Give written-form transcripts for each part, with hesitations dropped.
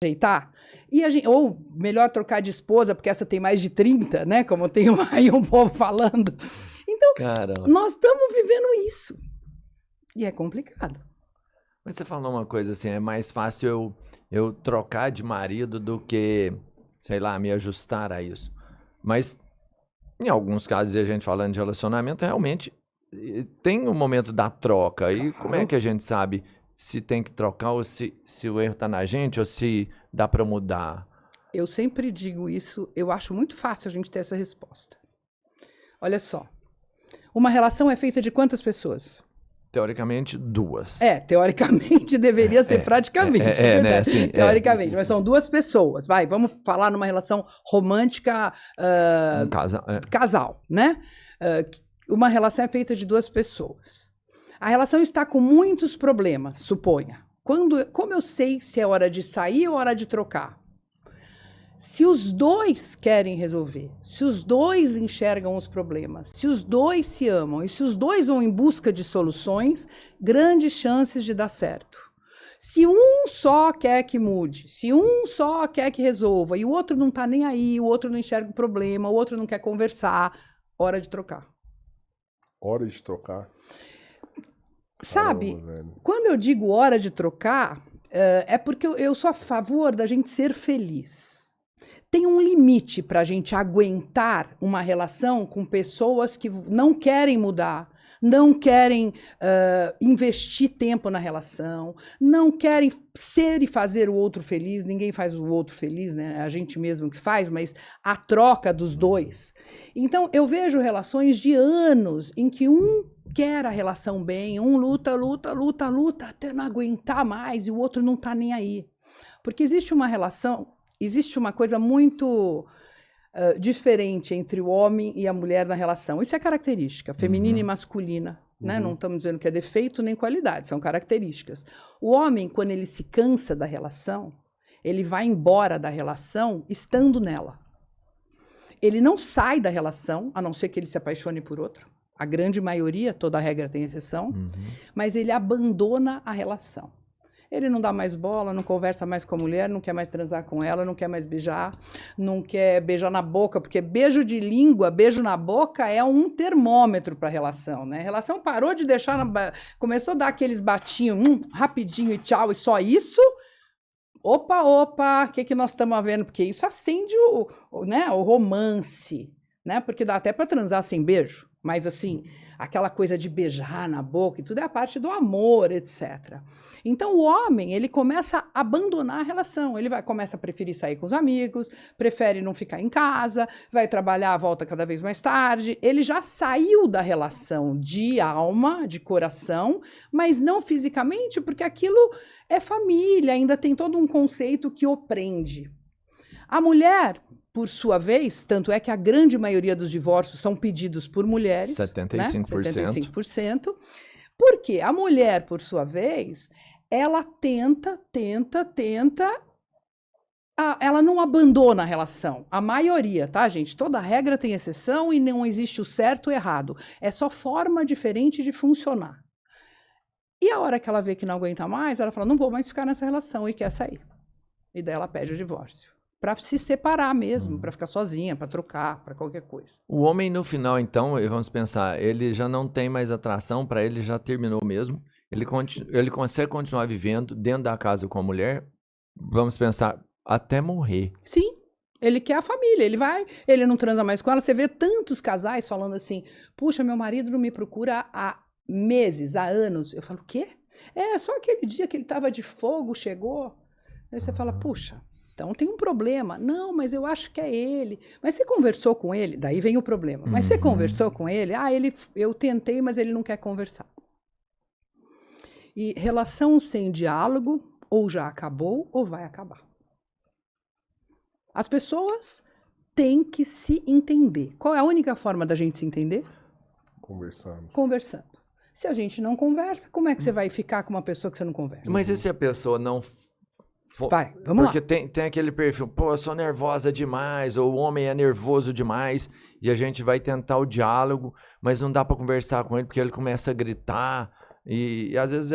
ajeitar, ou melhor trocar de esposa, porque essa tem mais de 30, né? Como tem aí um povo falando. Então, Caramba. nós estamos vivendo isso. E é complicado. Mas você falou uma coisa assim, é mais fácil eu trocar de marido do que, sei lá, me ajustar a isso. Mas, em alguns casos, e a gente falando de relacionamento, realmente tem um momento da troca. E como é que a gente sabe se tem que trocar ou se o erro tá na gente ou se dá para mudar? Eu sempre digo isso, eu acho muito fácil a gente ter essa resposta. Olha só, uma relação é feita de quantas pessoas? Teoricamente, 2. Teoricamente deveria ser praticamente, é verdade. Né? Assim, teoricamente, mas são 2 pessoas. Vamos falar numa relação romântica, casal, né? Uma relação é feita de 2 pessoas. A relação está com muitos problemas, suponha. Como eu sei se é hora de sair ou hora de trocar? Se os 2 querem resolver, se os 2 enxergam os problemas, se os 2 se amam e se os 2 vão em busca de soluções, grandes chances de dar certo. Se um só quer que mude, se um só quer que resolva e o outro não tá nem aí, o outro não enxerga o problema, o outro não quer conversar, hora de trocar. Hora de trocar? Sabe, Caramba, quando eu digo hora de trocar, é porque eu sou a favor da gente ser feliz. Tem um limite para a gente aguentar uma relação com pessoas que não querem mudar, não querem investir tempo na relação, não querem ser e fazer o outro feliz. Ninguém faz o outro feliz, né? É a gente mesmo que faz, mas a troca dos 2. Então, eu vejo relações de anos em que um quer a relação bem, um luta até não aguentar mais e o outro não tá nem aí. Porque existe uma coisa muito diferente entre o homem e a mulher na relação. Isso é característica, feminina e masculina. Né? Não estamos dizendo que é defeito nem qualidade, são características. O homem, quando ele se cansa da relação, ele vai embora da relação estando nela. Ele não sai da relação, a não ser que ele se apaixone por outro. A grande maioria, toda regra tem exceção, mas ele abandona a relação. Ele não dá mais bola, não conversa mais com a mulher, não quer mais transar com ela, não quer mais beijar, não quer beijar na boca, porque beijo de língua, beijo na boca é um termômetro para a relação, né? A relação parou de deixar, começou a dar aqueles batinhos rapidinho e tchau, e só isso. Opa, o que nós estamos vendo? Porque isso acende o romance, né? Porque dá até para transar sem beijo, mas assim, aquela coisa de beijar na boca e tudo é a parte do amor, etc. Então o homem, ele começa a abandonar a relação, começa a preferir sair com os amigos, prefere não ficar em casa, vai trabalhar, volta cada vez mais tarde. Ele já saiu da relação de alma, de coração, mas não fisicamente, porque aquilo é família, ainda tem todo um conceito que o prende. A mulher, por sua vez, tanto é que a grande maioria dos divórcios são pedidos por mulheres. 75%. Né? 75%. Porque a mulher, por sua vez, ela tenta, ela não abandona a relação. A maioria, tá, gente? Toda regra tem exceção e não existe o certo ou errado. É só forma diferente de funcionar. E a hora que ela vê que não aguenta mais, ela fala, não vou mais ficar nessa relação e quer sair. E daí ela pede o divórcio. Para se separar mesmo, para ficar sozinha, para trocar, para qualquer coisa. O homem no final, então, vamos pensar, ele já não tem mais atração, para ele já terminou mesmo, ele consegue continuar vivendo dentro da casa com a mulher, vamos pensar, até morrer. Sim, ele quer a família, ele não transa mais com ela. Você vê tantos casais falando assim, puxa, meu marido não me procura há meses, há anos. Eu falo, o quê? Só aquele dia que ele estava de fogo, chegou. Aí você fala, puxa, então tem um problema. Não, mas eu acho que é ele. Mas você conversou com ele? Daí vem o problema. Mas você conversou com ele? Eu tentei, mas ele não quer conversar. E relação sem diálogo, ou já acabou, ou vai acabar. As pessoas têm que se entender. Qual é a única forma da gente se entender? Conversando. Se a gente não conversa, como é que você vai ficar com uma pessoa que você não conversa? Mas e se a pessoa não... Vamos lá. Porque tem aquele perfil, pô, eu sou nervosa demais, ou o homem é nervoso demais, e a gente vai tentar o diálogo, mas não dá para conversar com ele porque ele começa a gritar, e às vezes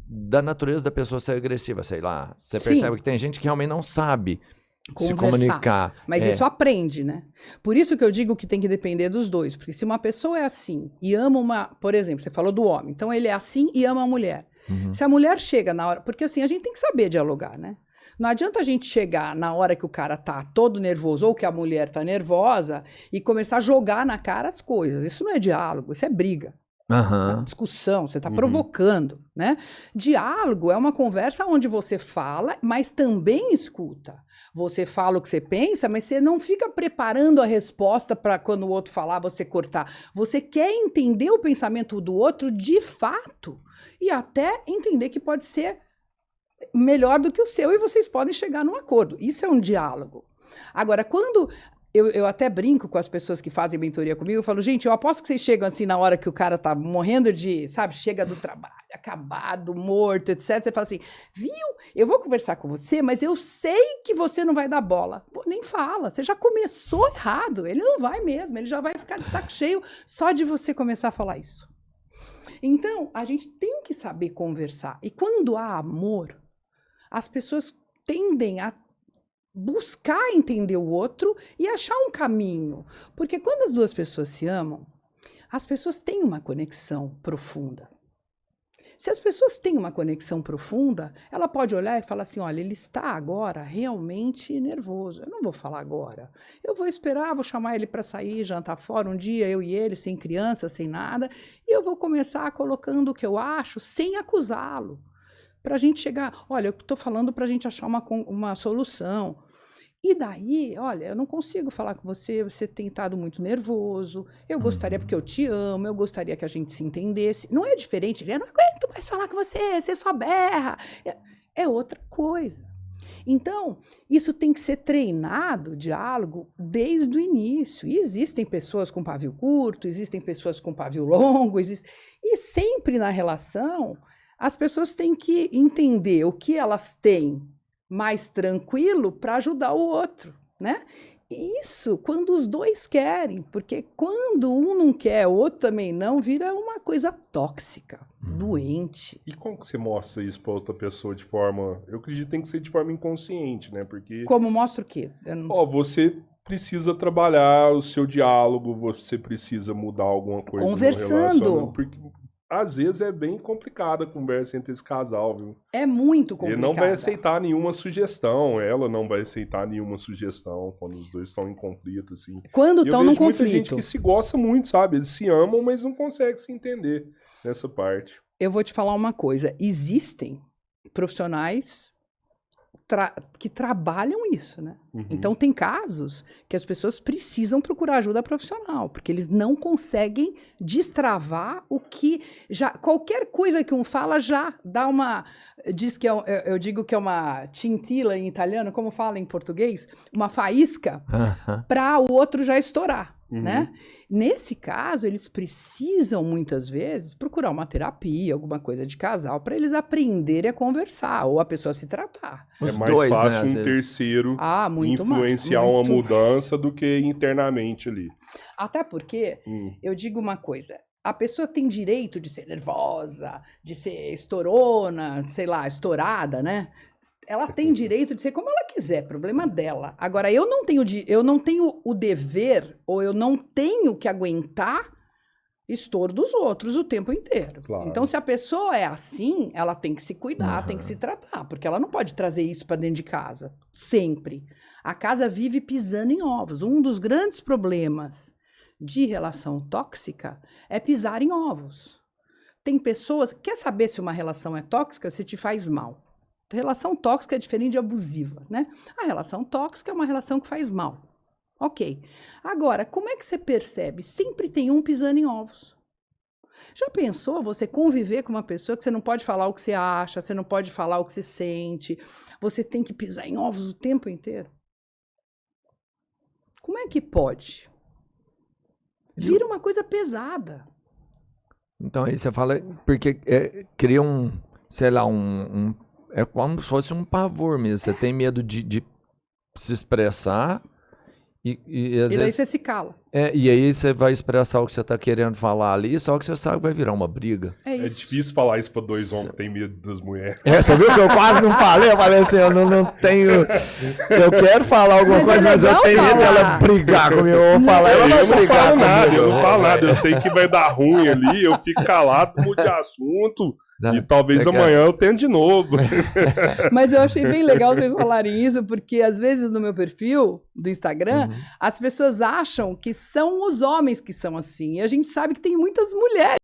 da natureza da pessoa ser agressiva, sei lá. Você Sim. percebe que tem gente que realmente não sabe se Conversar. comunicar. Mas isso aprende, né? Por isso que eu digo que tem que depender dos dois. Porque se uma pessoa é assim e ama uma... Por exemplo, você falou do homem. Então, ele é assim e ama a mulher. Se a mulher chega na hora... Porque assim, a gente tem que saber dialogar, né? Não adianta a gente chegar na hora que o cara tá todo nervoso ou que a mulher tá nervosa e começar a jogar na cara as coisas. Isso não é diálogo, isso é briga. É uma discussão, você está provocando, né? Diálogo é uma conversa onde você fala, mas também escuta. Você fala o que você pensa, mas você não fica preparando a resposta para quando o outro falar, você cortar. Você quer entender o pensamento do outro de fato e até entender que pode ser melhor do que o seu e vocês podem chegar num acordo. Isso é um diálogo. Agora, quando... Eu até brinco com as pessoas que fazem mentoria comigo, eu falo, gente, eu aposto que vocês chegam assim na hora que o cara tá morrendo de, sabe, chega do trabalho, acabado, morto, etc. Você fala assim, viu, eu vou conversar com você, mas eu sei que você não vai dar bola. Pô, nem fala, você já começou errado, ele não vai mesmo, ele já vai ficar de saco cheio só de você começar a falar isso. Então, a gente tem que saber conversar. E quando há amor, as pessoas tendem a buscar entender o outro e achar um caminho. Porque quando as duas pessoas se amam, as pessoas têm uma conexão profunda. Se as pessoas têm uma conexão profunda, ela pode olhar e falar assim, olha, ele está agora realmente nervoso. Eu não vou falar agora. Eu vou esperar, vou chamar ele para sair, jantar fora um dia, eu e ele, sem criança, sem nada, e eu vou começar colocando o que eu acho, sem acusá-lo. Para a gente chegar, olha, eu estou falando para a gente achar uma solução. E daí, olha, eu não consigo falar com você, você tem estado muito nervoso, eu gostaria, porque eu te amo, eu gostaria que a gente se entendesse. Não é diferente, eu não aguento mais falar com você, você só berra. É outra coisa. Então, isso tem que ser treinado, diálogo, desde o início. E existem pessoas com pavio curto, existem pessoas com pavio longo, e sempre na relação... As pessoas têm que entender o que elas têm mais tranquilo para ajudar o outro, né? Isso quando os dois querem, porque quando um não quer, o outro também não, vira uma coisa tóxica, doente. E como que você mostra isso para outra pessoa de forma... Eu acredito que tem que ser de forma inconsciente, né? Porque... Como mostra o quê? Você precisa trabalhar o seu diálogo, você precisa mudar alguma coisa conversando. No relacionamento, porque... Às vezes é bem complicada a conversa entre esse casal, viu? É muito complicado. Ele não vai aceitar nenhuma sugestão, ela não vai aceitar nenhuma sugestão quando os dois estão em conflito, assim. Quando estão num conflito. Muita gente que se gosta muito, sabe? Eles se amam, mas não conseguem se entender nessa parte. Eu vou te falar uma coisa. Existem profissionais que trabalham isso, né? Então, tem casos que as pessoas precisam procurar ajuda profissional, porque eles não conseguem destravar o que já... Qualquer coisa que um fala já dá uma... Diz que eu digo que é uma cintila em italiano, como fala em português? Uma faísca para o outro já estourar. Né? Nesse caso, eles precisam, muitas vezes, procurar uma terapia, alguma coisa de casal, para eles aprenderem a conversar ou a pessoa se tratar. É mais fácil um terceiro influenciar uma mudança do que internamente ali. Até porque, eu digo uma coisa, a pessoa tem direito de ser nervosa, de ser estourona, sei lá, estourada, né? Ela tem direito de ser como ela quiser, problema dela. Agora, eu não tenho o dever, ou eu não tenho que aguentar estouro dos outros o tempo inteiro. Claro. Então, se a pessoa é assim, ela tem que se cuidar, tem que se tratar, porque ela não pode trazer isso para dentro de casa, sempre. A casa vive pisando em ovos. Um dos grandes problemas de relação tóxica é pisar em ovos. Tem pessoas... Quer saber se uma relação é tóxica? Se te faz mal. Relação tóxica é diferente de abusiva, né? A relação tóxica é uma relação que faz mal. Ok. Agora, como é que você percebe? Sempre tem um pisando em ovos. Já pensou você conviver com uma pessoa que você não pode falar o que você acha, você não pode falar o que você sente, você tem que pisar em ovos o tempo inteiro? Como é que pode? Vira uma coisa pesada. Então, aí você fala, porque cria sei lá, é como se fosse um pavor mesmo. Você tem medo de se expressar e às daí vezes... você se cala. E aí você vai expressar o que você tá querendo falar ali, só que você sabe que vai virar uma briga. É É isso. difícil falar isso pra dois homens que têm medo das mulheres. Você viu que eu quase não falei? Eu falei assim, eu não tenho... Eu quero falar alguma Mas coisa, é mas eu legal tenho medo falar. dela brigar comigo. Eu vou falar, ela Eu vai não brigar falo nada, comigo. eu não falo nada. Eu sei que vai dar ruim ali, eu fico calado, mude assunto. Não, E talvez você amanhã eu tente de novo. Mas eu achei bem legal vocês falarem isso, porque às vezes no meu perfil do Instagram, as pessoas acham que são os homens que são assim. E a gente sabe que tem muitas mulheres